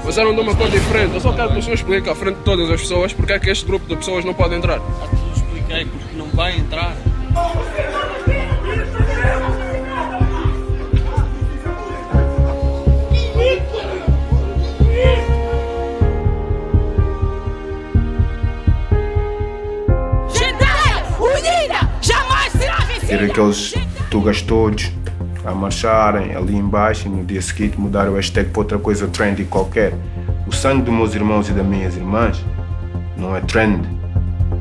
Você não dá uma cor diferente. Eu só quero que o senhor explique à frente de todas as pessoas porque é que este grupo de pessoas não pode entrar. Eu expliquei porque não vai entrar. Ter aqueles tugas todos a marcharem ali embaixo e no dia seguinte mudar o hashtag para outra coisa trendy qualquer. O sangue dos meus irmãos e das minhas irmãs não é trend.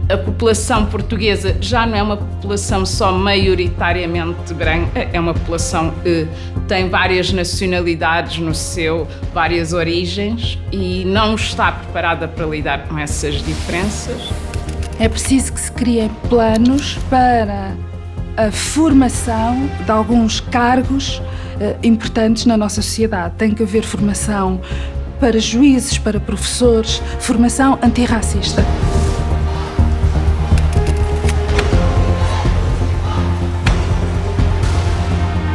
A população portuguesa já não é uma população só maioritariamente branca, é uma população que tem várias nacionalidades no seu, várias origens e não está preparada para lidar com essas diferenças. É preciso que se criem planos para a formação de alguns cargos importantes na nossa sociedade. Tem que haver formação para juízes, para professores, formação antirracista.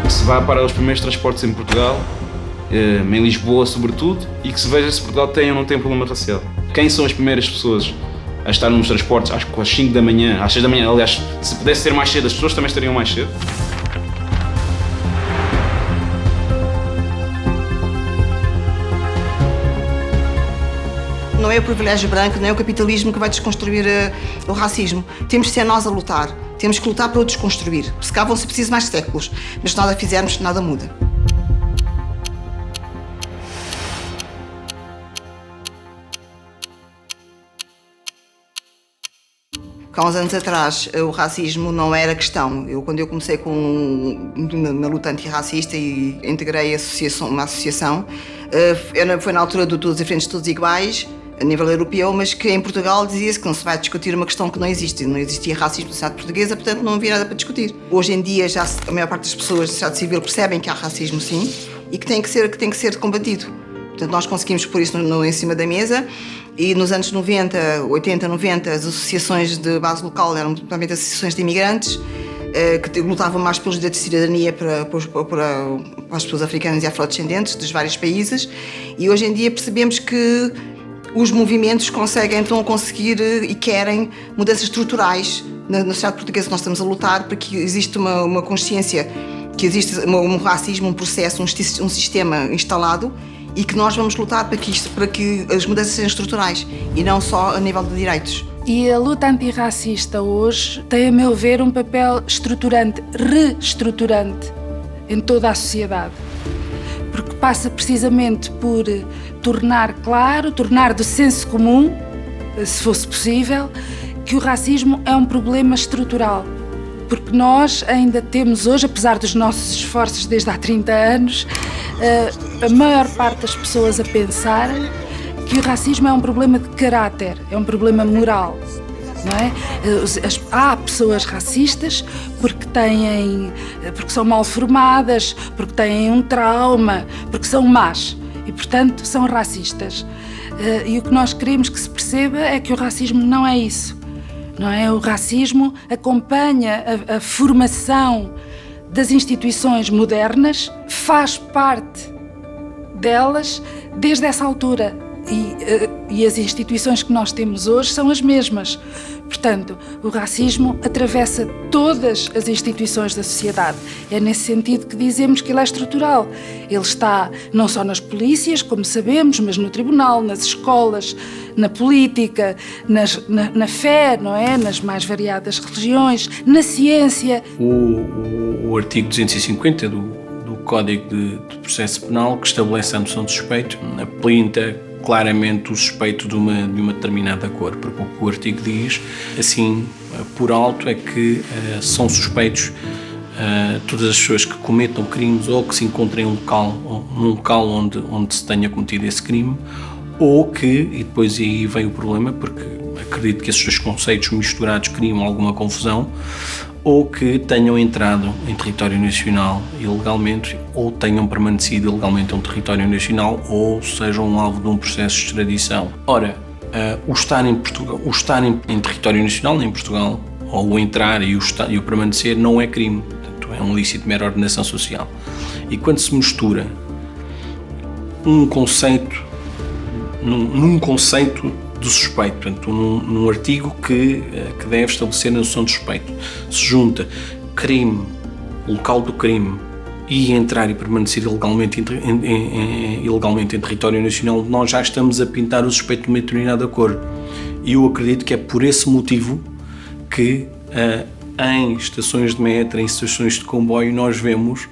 Se vá para os primeiros transportes em Portugal, em Lisboa sobretudo, e que se veja se Portugal tem ou não tem problema racial. Quem são as primeiras pessoas a estar nos transportes às 5 da manhã, às 6 da manhã, aliás, se pudesse ser mais cedo, as pessoas também estariam mais cedo. Não é o privilégio branco, não é o capitalismo que vai desconstruir o racismo. Temos de ser nós a lutar. Temos que lutar para o desconstruir. Se cá vão ser precisos mais séculos, mas se nada fizermos, nada muda. Há uns anos atrás, o racismo não era questão. Quando eu comecei na luta antirracista e integrei uma associação, foi na altura do Todos e Frentes, Todos Iguais, a nível europeu, mas que em Portugal dizia-se que não se vai discutir uma questão que não existe. Não existia racismo na sociedade portuguesa, portanto não havia nada para discutir. Hoje em dia, já a maior parte das pessoas da sociedade civil percebem que há racismo, sim, e que tem que ser combatido. Portanto, nós conseguimos pôr isso em cima da mesa. E nos anos 90, 80, 90, as associações de base local eram totalmente associações de imigrantes que lutavam mais pelos direitos de cidadania para as pessoas africanas e afrodescendentes dos vários países. E hoje em dia percebemos que os movimentos conseguem e querem mudanças estruturais na sociedade portuguesa. Nós estamos a lutar para que exista uma consciência, que existe um racismo, um processo, um sistema instalado, e que nós vamos lutar para que as mudanças sejam estruturais e não só a nível de direitos. E a luta antirracista hoje tem, a meu ver, um papel estruturante, reestruturante em toda a sociedade. Porque passa precisamente por tornar claro, tornar do senso comum, se fosse possível, que o racismo é um problema estrutural. Porque nós ainda temos hoje, apesar dos nossos esforços desde há 30 anos, a maior parte das pessoas a pensar que o racismo é um problema de caráter, é um problema moral, não é? Há pessoas racistas porque são mal formadas, porque têm um trauma, porque são más e, portanto, são racistas. E o que nós queremos que se perceba é que o racismo não é isso, não é? O racismo acompanha a formação das instituições modernas, faz parte delas desde essa altura e as instituições que nós temos hoje são as mesmas. Portanto, o racismo atravessa todas as instituições da sociedade. É nesse sentido que dizemos que ele é estrutural. Ele está não só nas polícias, como sabemos, mas no tribunal, nas escolas, na política, na fé, não é? Nas mais variadas religiões, na ciência. O artigo 250 do Código de Processo Penal, que estabelece a noção de suspeito, aplinta claramente o suspeito de uma determinada cor, porque o que o artigo diz, assim, por alto, é que são suspeitos todas as pessoas que cometam crimes ou que se encontrem num local onde se tenha cometido esse crime, ou que, e depois aí vem o problema, porque acredito que esses dois conceitos misturados criam alguma confusão, ou que tenham entrado em território nacional ilegalmente, ou tenham permanecido ilegalmente em um território nacional, ou sejam um alvo de um processo de extradição. Ora, o estar em território nacional, em Portugal, ou o entrar e o permanecer, não é crime. Portanto, é um ilícito de mera ordenação social. E quando se mistura um conceito num conceito do suspeito, portanto, num artigo que deve estabelecer a noção de suspeito. Se junta crime, local do crime e entrar e permanecer ilegalmente em território nacional, nós já estamos a pintar o suspeito de uma determinada cor. E eu acredito que é por esse motivo que em estações de metro, em estações de comboio, nós vemos,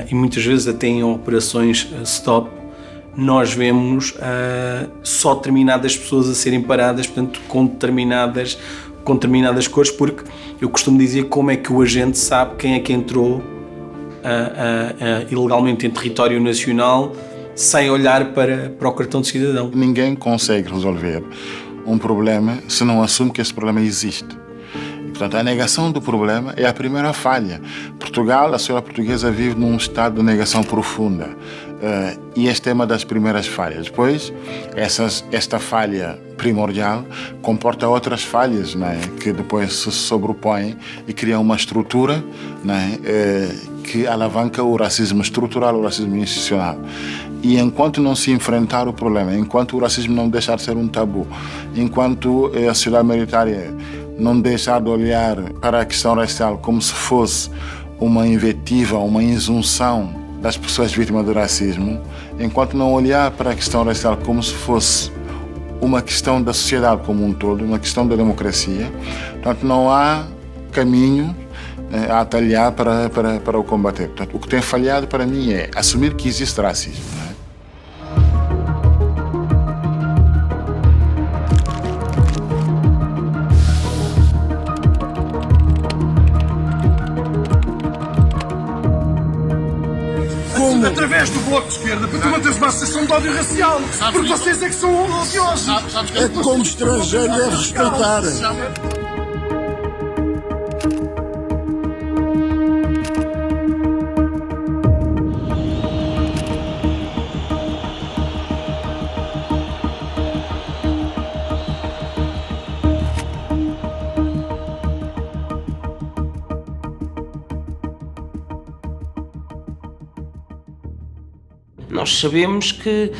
e muitas vezes até em operações stop, nós vemos só determinadas pessoas a serem paradas, portanto, com determinadas cores, porque eu costumo dizer como é que o agente sabe quem é que entrou ilegalmente em território nacional sem olhar para o cartão de cidadão. Ninguém consegue resolver um problema se não assume que esse problema existe. Portanto, a negação do problema é a primeira falha. Portugal, a sociedade portuguesa vive num estado de negação profunda. E esta é uma das primeiras falhas. Depois, esta falha primordial comporta outras falhas, não é? Que depois se sobrepõem e criam uma estrutura, não é? Que alavanca o racismo estrutural, o racismo institucional. E enquanto não se enfrentar o problema, enquanto o racismo não deixar de ser um tabu, enquanto a sociedade maioritária não deixar de olhar para a questão racial como se fosse uma invectiva, uma insunção das pessoas vítimas do racismo, enquanto não olhar para a questão racial como se fosse uma questão da sociedade como um todo, uma questão da democracia, portanto não há caminho a atalhar para o combater. Portanto, o que tem falhado para mim é assumir que existe racismo. Não é? Através do Bloco de Esquerda, para tu manteres uma associação de ódio racial, porque vocês é que são odiosos. É como estrangeiro deve respeitar. Nós sabemos que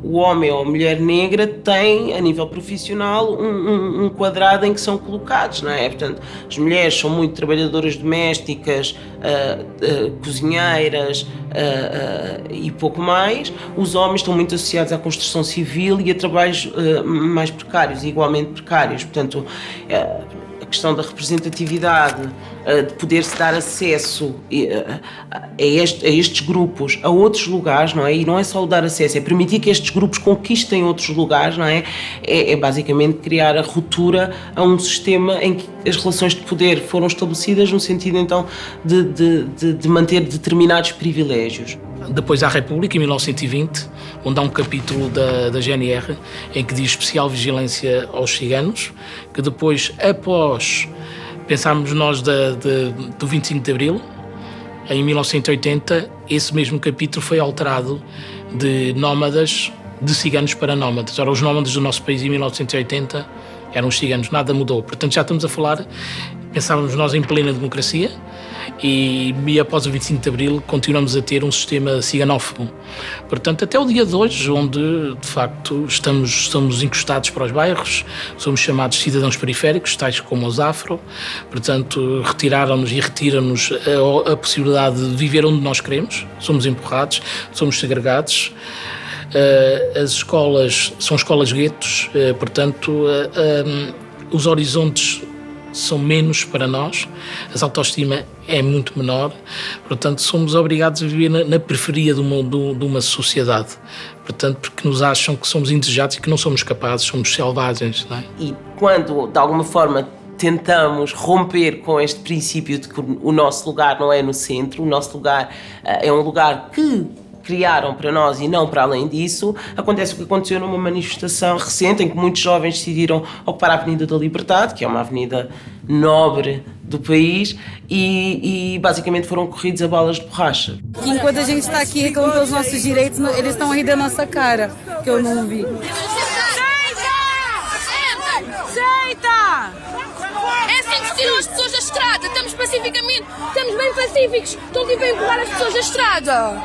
o homem ou a mulher negra tem, a nível profissional, um quadrado em que são colocados, não é? Portanto, as mulheres são muito trabalhadoras domésticas, cozinheiras e pouco mais. Os homens estão muito associados à construção civil e a trabalhos mais precários, igualmente precários. Portanto, a questão da representatividade, de poder-se dar acesso a estes grupos, a outros lugares, não é? E não é só o dar acesso, é permitir que estes grupos conquistem outros lugares, não é? É basicamente criar a ruptura a um sistema em que as relações de poder foram estabelecidas no sentido, então, de manter determinados privilégios. Depois há a República, em 1920, onde há um capítulo da GNR em que diz especial vigilância aos ciganos, que depois, após pensarmos nós do 25 de Abril, em 1980, esse mesmo capítulo foi alterado de nómadas, de ciganos para nómadas. Ora, os nómadas do nosso país em 1980 eram os ciganos, nada mudou. Portanto, já estamos a falar, pensávamos nós em plena democracia, e após o 25 de Abril continuamos a ter um sistema ciganófobo. Portanto, até o dia de hoje, onde de facto somos encostados para os bairros, somos chamados cidadãos periféricos, tais como os afro, portanto retiraram-nos e retiram-nos a possibilidade de viver onde nós queremos, somos empurrados, somos segregados. As escolas são escolas guetos, portanto os horizontes são menos para nós, a autoestima é muito menor, portanto somos obrigados a viver na periferia de uma sociedade, portanto porque nos acham que somos indesejados e que não somos capazes, somos selvagens, não é? E quando de alguma forma tentamos romper com este princípio de que o nosso lugar não é no centro, o nosso lugar é um lugar que criaram para nós e não para além disso, acontece o que aconteceu numa manifestação recente em que muitos jovens decidiram ocupar a Avenida da Liberdade, que é uma avenida nobre do país, e basicamente foram corridos a balas de borracha. Enquanto a gente está aqui reclamando pelos nossos direitos, eles estão rindo da nossa cara, que eu não vi. Aceita! É assim que se tiram as pessoas da estrada. Estamos pacificamente, estamos bem pacíficos. Estão aqui para empurrar as pessoas da estrada.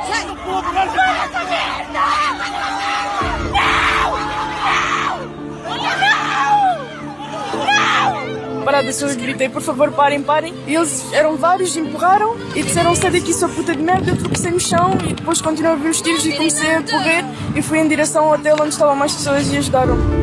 parada, se eu gritei, por favor, parem. E eles eram vários, empurraram e disseram, sai daqui, sua puta de merda. Eu tropecei no chão e depois continuei a ouvir os tiros e comecei a correr e fui em direção ao hotel onde estavam mais pessoas e ajudaram-me.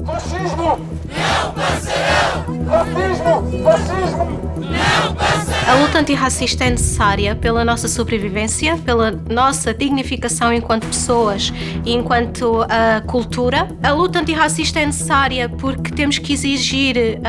Fascismo! Não passarão! Racismo! Fascismo! Não passarão! A luta antirracista é necessária pela nossa sobrevivência, pela nossa dignificação enquanto pessoas e enquanto cultura. A luta antirracista é necessária porque temos que exigir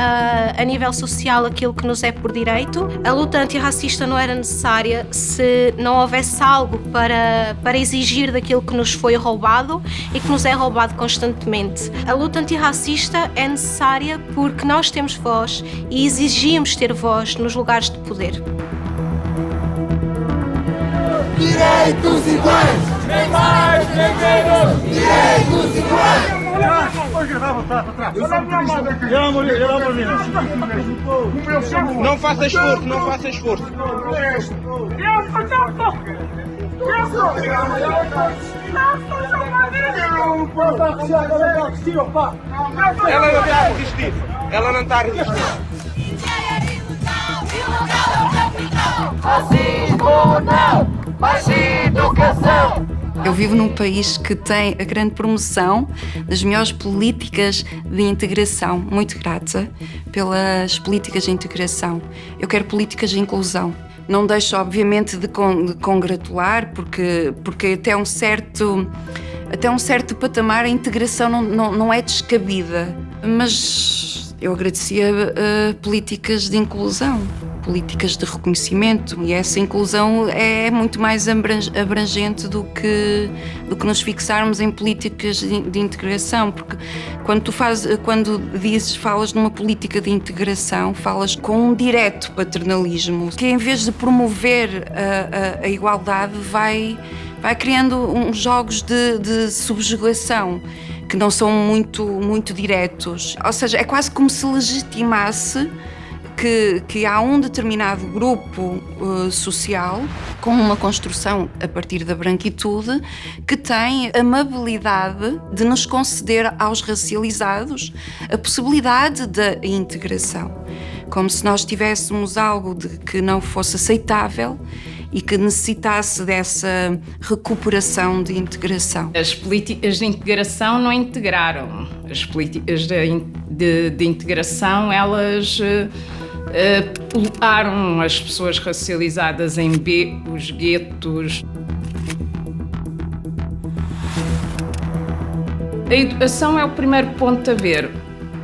a nível social aquilo que nos é por direito. A luta antirracista não era necessária se não houvesse algo para exigir daquilo que nos foi roubado e que nos é roubado constantemente. A luta antirracista é necessária porque nós temos voz e exigimos ter voz nos lugares de poder. Direitos iguais! Nem mais, nem menos! Direitos iguais! Não faça esforço, não faça esforço. Ela não está a resistir. Ela não está a resistir. Racismo não, mais educação. Eu vivo num país que tem a grande promoção das melhores políticas de integração. Muito grata pelas políticas de integração. Eu quero políticas de inclusão. Não deixo, obviamente, de congratular, porque até um certo patamar a integração não é descabida. Mas eu agradecia políticas de inclusão, políticas de reconhecimento, e essa inclusão é muito mais abrangente do que nos fixarmos em políticas de integração, porque quando falas numa política de integração, falas com um direto paternalismo, que em vez de promover a igualdade vai criando uns jogos de subjugação que não são muito diretos. Ou seja, é quase como se legitimasse que há um determinado grupo social com uma construção a partir da branquitude que tem a amabilidade de nos conceder aos racializados a possibilidade da integração. Como se nós tivéssemos algo que não fosse aceitável e que necessitasse dessa recuperação de integração. As políticas de integração não integraram. As políticas de integração, elas colocaram as pessoas racializadas em becos, guetos. A educação é o primeiro ponto a ver.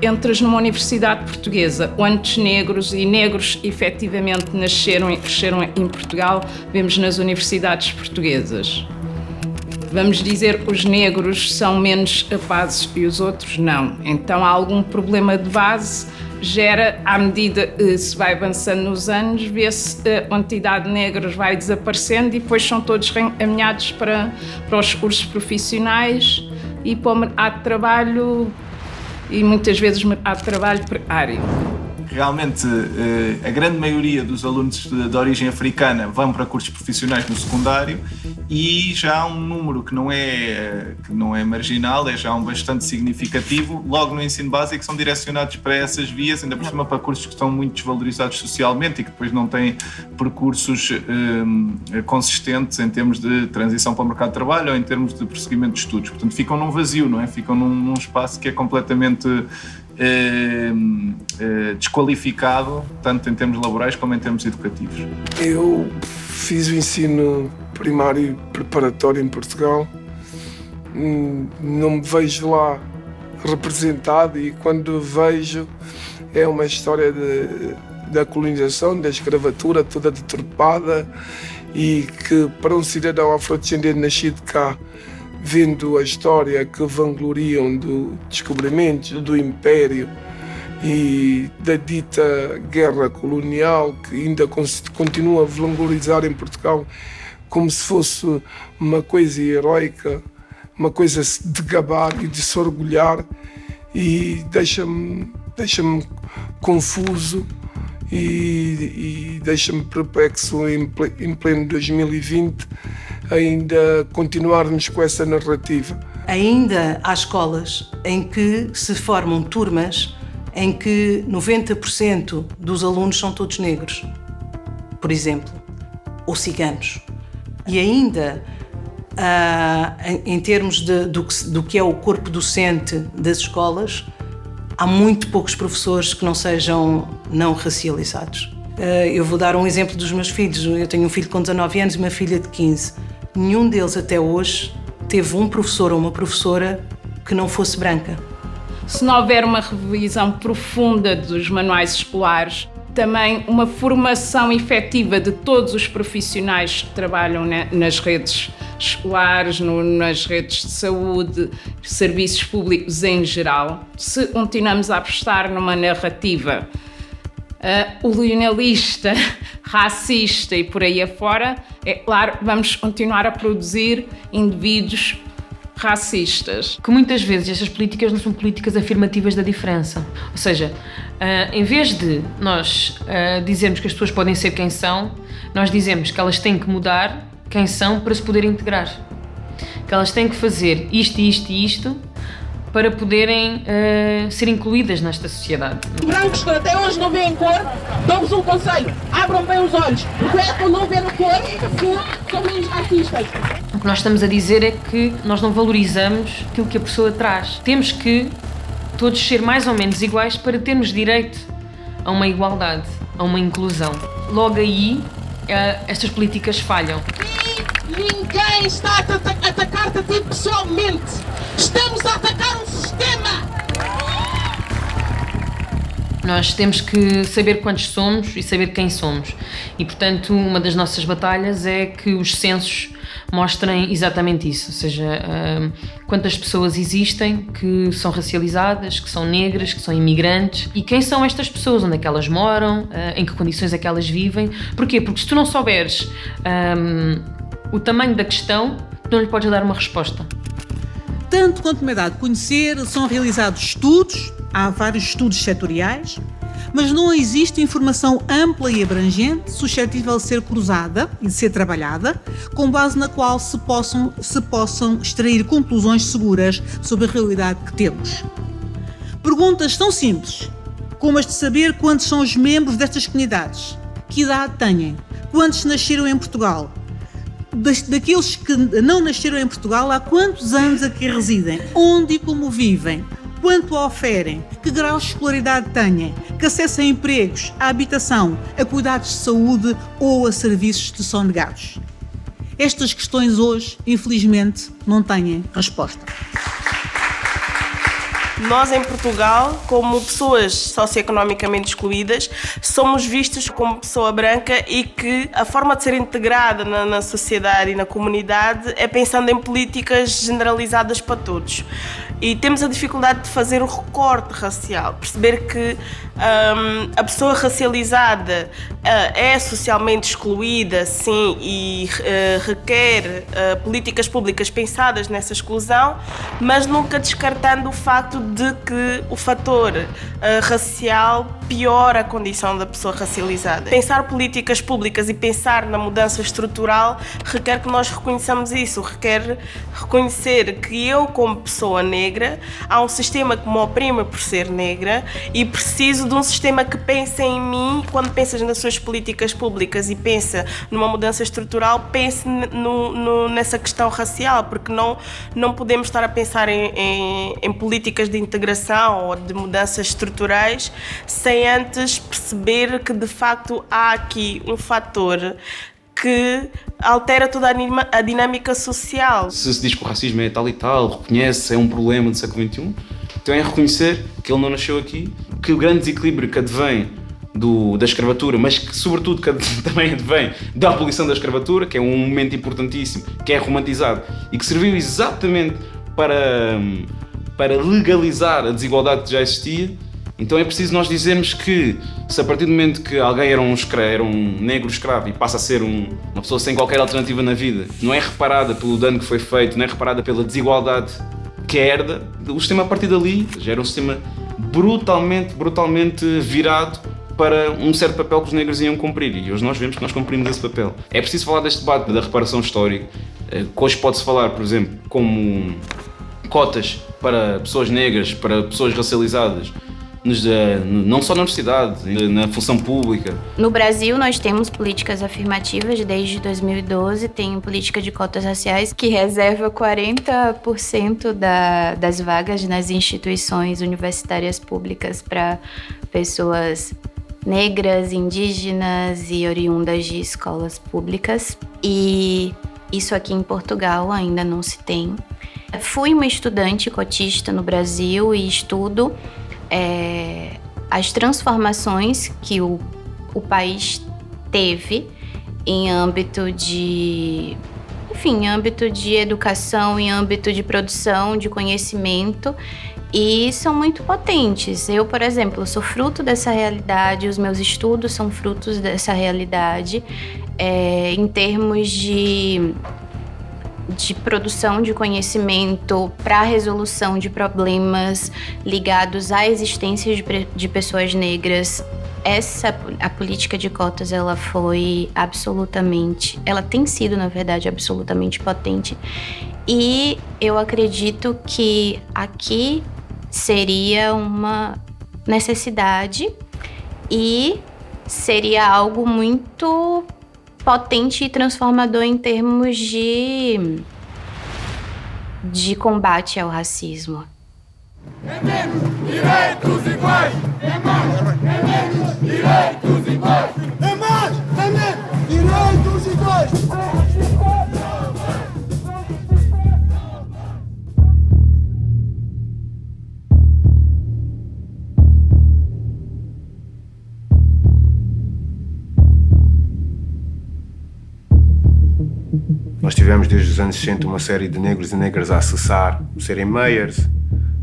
Entras numa universidade portuguesa onde negros efetivamente nasceram e cresceram em Portugal, vemos nas universidades portuguesas. Vamos dizer que os negros são menos capazes e os outros não. Então há algum problema de base, gera, à medida que se vai avançando nos anos, vê-se a quantidade de negros vai desaparecendo e depois são todos encaminhados para os cursos profissionais e para o mercado de trabalho, e muitas vezes mercado de trabalho precário. Realmente, a grande maioria dos alunos de origem africana vão para cursos profissionais no secundário e já há um número que não é marginal, é já um bastante significativo, logo no ensino básico são direcionados para essas vias, ainda por cima para cursos que estão muito desvalorizados socialmente e que depois não têm percursos consistentes em termos de transição para o mercado de trabalho ou em termos de prosseguimento de estudos. Portanto, ficam num vazio, não é? Ficam num espaço que é completamente desqualificado, tanto em termos laborais como em termos educativos. Eu fiz o ensino primário e preparatório em Portugal, não me vejo lá representado e quando vejo é uma história da colonização, da escravatura toda deturpada e que para um cidadão afrodescendente nascido cá, vendo a história que vangloriam do descobrimento do Império e da dita guerra colonial, que ainda continua a vanglorizar em Portugal como se fosse uma coisa heroica, uma coisa de gabar e de se orgulhar, e deixa-me deixa-me confuso e deixa-me perplexo em pleno 2020 ainda continuarmos com essa narrativa. Ainda há escolas em que se formam turmas em que 90% dos alunos são todos negros, por exemplo, ou ciganos. E ainda, em termos do que é o corpo docente das escolas, há muito poucos professores que não sejam não racializados. Eu vou dar um exemplo dos meus filhos. Eu tenho um filho com 19 anos e uma filha de 15. Nenhum deles até hoje teve um professor ou uma professora que não fosse branca. Se não houver uma revisão profunda dos manuais escolares, também uma formação efetiva de todos os profissionais que trabalham nas redes escolares, nas redes de saúde, serviços públicos em geral, se continuamos a apostar numa narrativa colonialista, racista e por aí afora, é claro, vamos continuar a produzir indivíduos racistas. Que muitas vezes estas políticas não são políticas afirmativas da diferença. Ou seja, em vez de nós dizermos que as pessoas podem ser quem são, nós dizemos que elas têm que mudar quem são para se poderem integrar. Que elas têm que fazer isto e isto e isto para poderem ser incluídas nesta sociedade. Brancos que até hoje não veem cor, dou-vos um conselho, abram bem os olhos, porque é por não ver a cor que são menos racistas. O que nós estamos a dizer é que nós não valorizamos aquilo que a pessoa traz. Temos que todos ser mais ou menos iguais para termos direito a uma igualdade, a uma inclusão. Logo aí, estas políticas falham. Ninguém está a atacar-te a ti pessoalmente. Estamos a atacar um sistema. Nós temos que saber quantos somos e saber quem somos. E, portanto, uma das nossas batalhas é que os censos mostrem exatamente isso. Ou seja, quantas pessoas existem que são racializadas, que são negras, que são imigrantes. E quem são estas pessoas, onde é que elas moram, em que condições é que elas vivem. Porquê? Porque se tu não souberes o tamanho da questão, não lhe podes dar uma resposta. Tanto quanto me é dado conhecer, são realizados estudos, há vários estudos setoriais, mas não existe informação ampla e abrangente suscetível de ser cruzada e de ser trabalhada, com base na qual se possam extrair conclusões seguras sobre a realidade que temos. Perguntas tão simples como as de saber quantos são os membros destas comunidades, que idade têm, quantos nasceram em Portugal, daqueles que não nasceram em Portugal, há quantos anos aqui residem, onde e como vivem, quanto oferem, que grau de escolaridade têm, que acesso a empregos, a habitação, a cuidados de saúde ou a serviços que são negados. Estas questões hoje, infelizmente, não têm resposta. Nós, em Portugal, como pessoas socioeconomicamente excluídas, somos vistos como pessoa branca e que a forma de ser integrada na sociedade e na comunidade é pensando em políticas generalizadas para todos. E temos a dificuldade de fazer o recorte racial, perceber que a pessoa racializada é socialmente excluída, sim, e requer políticas públicas pensadas nessa exclusão, mas nunca descartando o facto de que o fator racial piora a condição da pessoa racializada. Pensar políticas públicas e pensar na mudança estrutural requer que nós reconheçamos isso, requer reconhecer que eu, como pessoa negra, há um sistema que me oprime por ser negra e preciso de um sistema que pense em mim. Quando pensas nas suas políticas públicas e pensa numa mudança estrutural, pense nessa questão racial, porque não podemos estar a pensar em políticas de integração ou de mudanças estruturais sem antes perceber que de facto há aqui um fator que altera toda a dinâmica social. Se diz que o racismo é tal e tal, reconhece, é um problema do século XXI, então é reconhecer que ele não nasceu aqui, que o grande desequilíbrio que advém da escravatura, mas que sobretudo que também advém da abolição da escravatura, que é um momento importantíssimo, que é romantizado e que serviu exatamente para legalizar a desigualdade que já existia. Então é preciso nós dizermos que se a partir do momento que alguém era um negro escravo e passa a ser uma pessoa sem qualquer alternativa na vida, não é reparada pelo dano que foi feito, não é reparada pela desigualdade que herda, o sistema a partir dali já era um sistema brutalmente virado para um certo papel que os negros iam cumprir, e hoje nós vemos que nós cumprimos esse papel. É preciso falar deste debate da reparação histórica, que hoje pode-se falar, por exemplo, como cotas para pessoas negras, para pessoas racializadas, não só na universidade, na função pública. No Brasil, nós temos políticas afirmativas desde 2012, tem política de cotas raciais que reserva 40% das vagas nas instituições universitárias públicas para pessoas negras, indígenas e oriundas de escolas públicas. E isso aqui em Portugal ainda não se tem. Fui uma estudante cotista no Brasil e estudo as transformações que o país teve em âmbito de educação, em âmbito de produção, de conhecimento, e são muito potentes. Eu, por exemplo, sou fruto dessa realidade, os meus estudos são frutos dessa realidade, em termos de produção de conhecimento para a resolução de problemas ligados à existência de pessoas negras. A política de cotas, ela tem sido, na verdade, absolutamente potente. E eu acredito que aqui seria uma necessidade e seria algo muito potente e transformador em termos de combate ao racismo. Queremos direitos iguais! É mais! Queremos direitos iguais! É mais! Queremos direitos iguais! Nós tivemos desde os anos 60 uma série de negros e negras a acessar, serem mayors,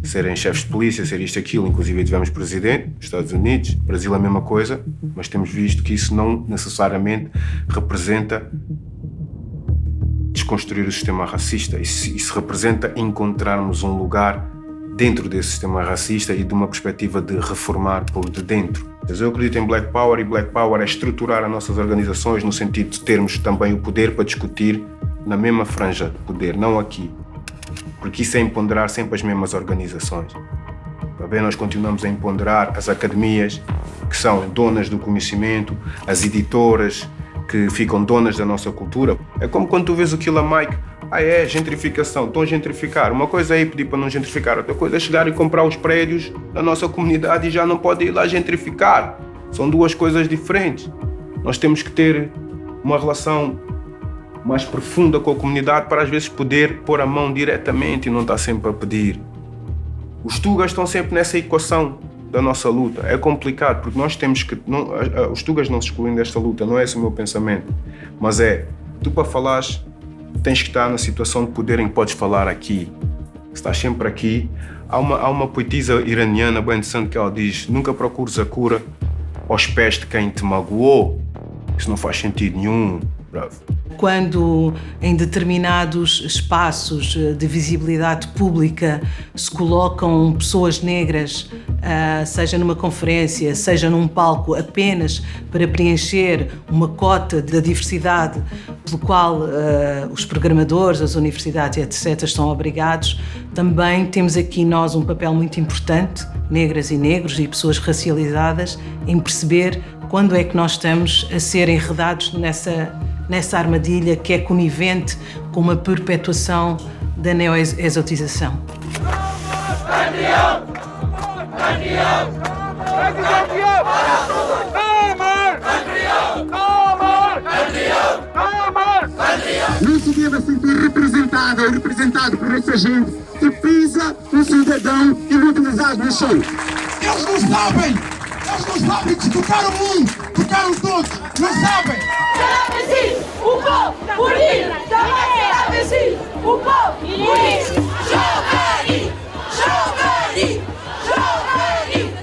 serem chefes de polícia, ser isto, aquilo. Inclusive tivemos presidente dos Estados Unidos, Brasil a mesma coisa, mas temos visto que isso não necessariamente representa desconstruir o sistema racista. Isso representa encontrarmos um lugar dentro desse sistema racista e de uma perspectiva de reformar por de dentro. Eu acredito em Black Power, e Black Power é estruturar as nossas organizações no sentido de termos também o poder para discutir na mesma franja de poder, não aqui. Porque isso é empoderar sempre as mesmas organizações. Para ver, nós continuamos a empoderar as academias, que são donas do conhecimento, as editoras, que ficam donas da nossa cultura. É como quando tu vês o Killer Mike, gentrificação, estão a gentrificar. Uma coisa é pedir para não gentrificar, outra coisa é chegar e comprar os prédios da nossa comunidade e já não pode ir lá gentrificar. São duas coisas diferentes. Nós temos que ter uma relação mais profunda com a comunidade para às vezes poder pôr a mão diretamente e não estar sempre a pedir. Os tugas estão sempre nessa equação da nossa luta. É complicado porque nós temos que... os tugas não se excluem desta luta, não é esse o meu pensamento. Mas tu para falares tens que estar na situação de poder em que podes falar aqui. Se estás sempre aqui, há uma poetisa iraniana bem interessante que ela diz: nunca procures a cura aos pés de quem te magoou. Isso não faz sentido nenhum, bravo. Quando em determinados espaços de visibilidade pública se colocam pessoas negras, seja numa conferência, seja num palco, apenas para preencher uma cota da diversidade pelo qual os programadores, as universidades, etc., estão obrigados, também temos aqui nós um papel muito importante, negras e negros e pessoas racializadas, em perceber quando é que nós estamos a ser enredados nessa armadilha que é conivente com uma perpetuação da neo-exotização. Não se deve sentir representado ou representado por essa gente que pisa no cidadão inutilizado no chão. Eles não sabem que tocaram um, tocaram todos, não sabem. O povo bonito, também assim, o povo bonito. Jovem, jovem, jovem,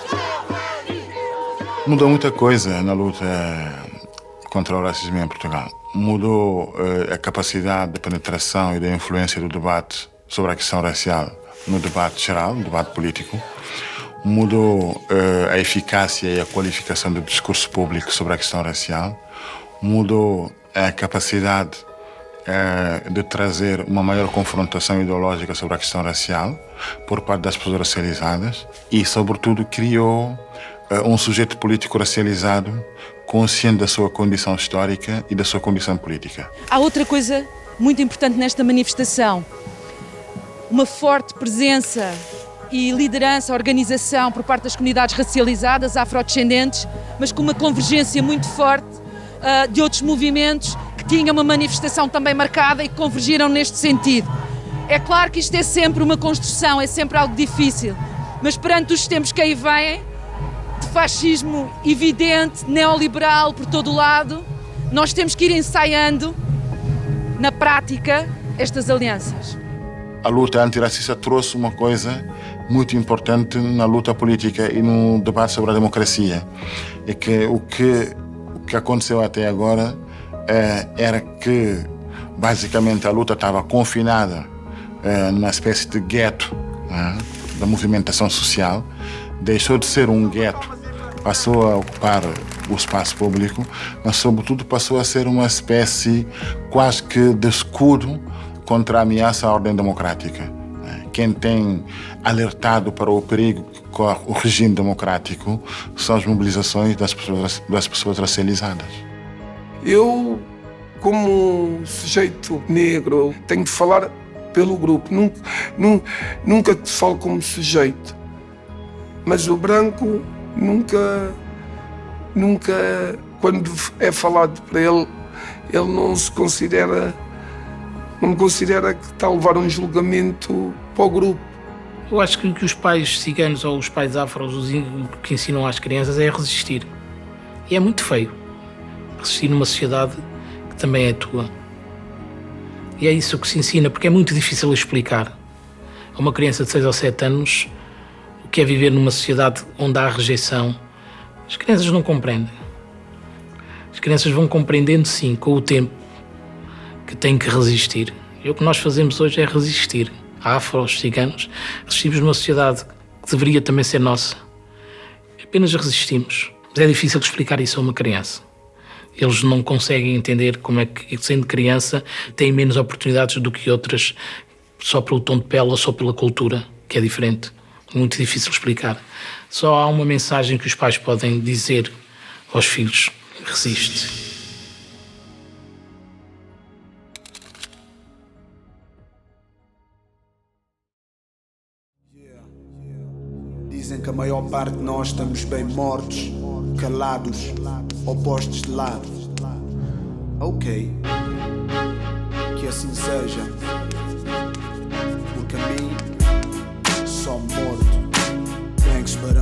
jovem. Mudou muita coisa na luta contra o racismo em Portugal. Mudou a capacidade de penetração e da influência do debate sobre a questão racial no debate geral, no debate político, mudou a eficácia e a qualificação do discurso público sobre a questão racial, mudou a capacidade de trazer uma maior confrontação ideológica sobre a questão racial por parte das pessoas racializadas e, sobretudo, criou um sujeito político racializado consciente da sua condição histórica e da sua condição política. Há outra coisa muito importante nesta manifestação, uma forte presença e liderança, organização por parte das comunidades racializadas, afrodescendentes, mas com uma convergência muito forte de outros movimentos que tinham uma manifestação também marcada e que convergiram neste sentido. É claro que isto é sempre uma construção, é sempre algo difícil, mas perante os tempos que aí vêm, de fascismo evidente, neoliberal por todo o lado, nós temos que ir ensaiando na prática estas alianças. A luta antirracista trouxe uma coisa muito importante na luta política e no debate sobre a democracia. É que o que aconteceu até agora era que, basicamente, a luta estava confinada numa espécie de gueto da movimentação social, deixou de ser um gueto, passou a ocupar o espaço público, mas, sobretudo, passou a ser uma espécie quase que de escudo contra a ameaça à ordem democrática. Quem tem alertado para o perigo que corre o regime democrático são as mobilizações das pessoas racializadas. Eu, como sujeito negro, tenho de falar pelo grupo. Nunca te falo como sujeito. Mas o branco nunca, quando é falado para ele não me considera que está a levar um julgamento para o grupo. Eu acho que o que os pais ciganos ou os pais afros que ensinam às crianças é resistir. E é muito feio resistir numa sociedade que também é tua. E é isso que se ensina, porque é muito difícil explicar a uma criança de 6 ou 7 anos o que é viver numa sociedade onde há rejeição. As crianças não compreendem. As crianças vão compreendendo, sim, com o tempo, que têm que resistir. E o que nós fazemos hoje é resistir. Afros, ciganos, resistimos numa sociedade que deveria também ser nossa. Apenas resistimos. Mas é difícil explicar isso a uma criança. Eles não conseguem entender como é que, sendo criança, têm menos oportunidades do que outras só pelo tom de pele ou só pela cultura, que é diferente. Muito difícil explicar. Só há uma mensagem que os pais podem dizer aos filhos: resiste. Dizem que a maior parte de nós estamos bem mortos, calados, opostos de lado. Ok, que assim seja, porque a mim só morto. Thanks, Barão.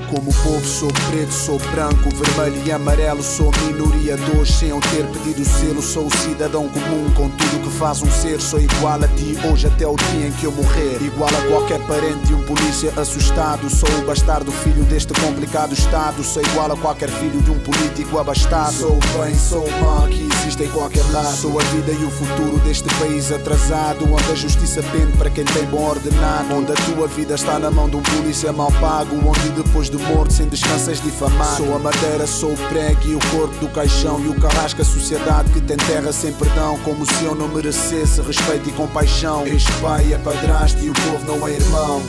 Como povo sou preto, sou branco, vermelho e amarelo. Sou minoria de hoje sem eu ter pedido selo. Sou o cidadão comum com tudo que faz um ser. Sou igual a ti hoje até o dia em que eu morrer. Igual a qualquer parente de um polícia assustado. Sou o bastardo filho deste complicado estado. Sou igual a qualquer filho de um político abastado. Sou o bem, sou o mal que existe em qualquer lado. Sou a vida e o futuro deste país atrasado, onde a justiça pende para quem tem bom ordenado. Onde a tua vida está na mão de um polícia mal pago. Onde depois de morto sem descanso és difamado. Sou a madeira, sou o prego e o corpo do caixão. E o carrasco, a sociedade que tem terra sem perdão. Como se eu não merecesse respeito e compaixão. És pai, é padrasto e o povo não é irmão.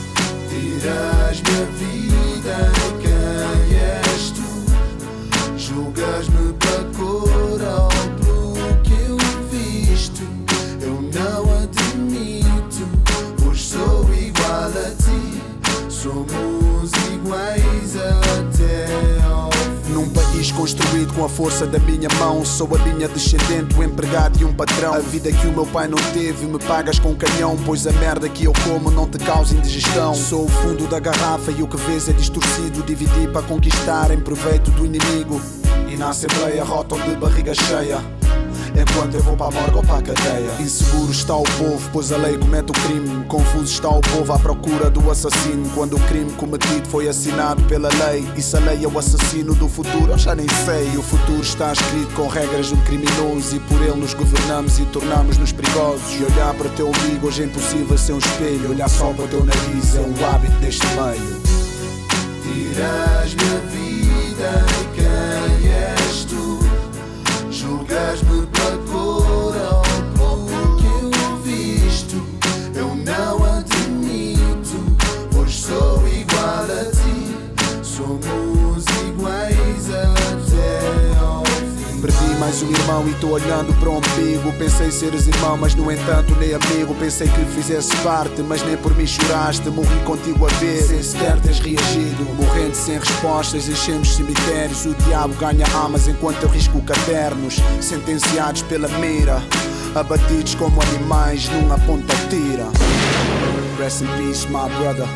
Tiras-me a vida e quem és tu? Julgas-me pela cor ou pelo que eu visto. Eu não admito, pois sou igual a ti. Somos iguais até ao fim. Num país construído com a força da minha mão. Sou a linha descendente, o empregado e um patrão. A vida que o meu pai não teve, me pagas com canhão. Pois a merda que eu como não te causa indigestão. Sou o fundo da garrafa e o que vês é distorcido. Dividi para conquistar em proveito do inimigo. E na Assembleia rotam de barriga cheia. enquanto eu vou para a morgue ou para a cadeia. Inseguro está o povo, pois a lei comete o crime. Confuso está o povo à procura do assassino, quando o crime cometido foi assinado pela lei. E se a lei é o assassino do futuro, eu já nem sei. O futuro está escrito com regras de um criminoso, e por ele nos governamos e tornamos-nos perigosos. E olhar para o teu umbigo hoje é impossível ser um espelho. Olhar só para o teu nariz é um hábito deste meio. Dirás-me a vida e quem és tu. Julgas-me pela cor ou pelo que eu visto. Eu não admito, pois sou igual a ti. Somos iguais até ao fim. Perdi mais um irmão e estou olhando para o umbigo. Pensei seres irmão, mas no entanto nem amigo. Pensei que fizesse parte, mas nem por mim choraste. Morri contigo a ver, sem sequer teres reagido. Morrendo sem respostas, enchemos cemitérios. O diabo ganha almas enquanto eu risco cadernos. Sentenciados pela mira, abatidos como animais numa ponta tira. Rest in peace, my brother.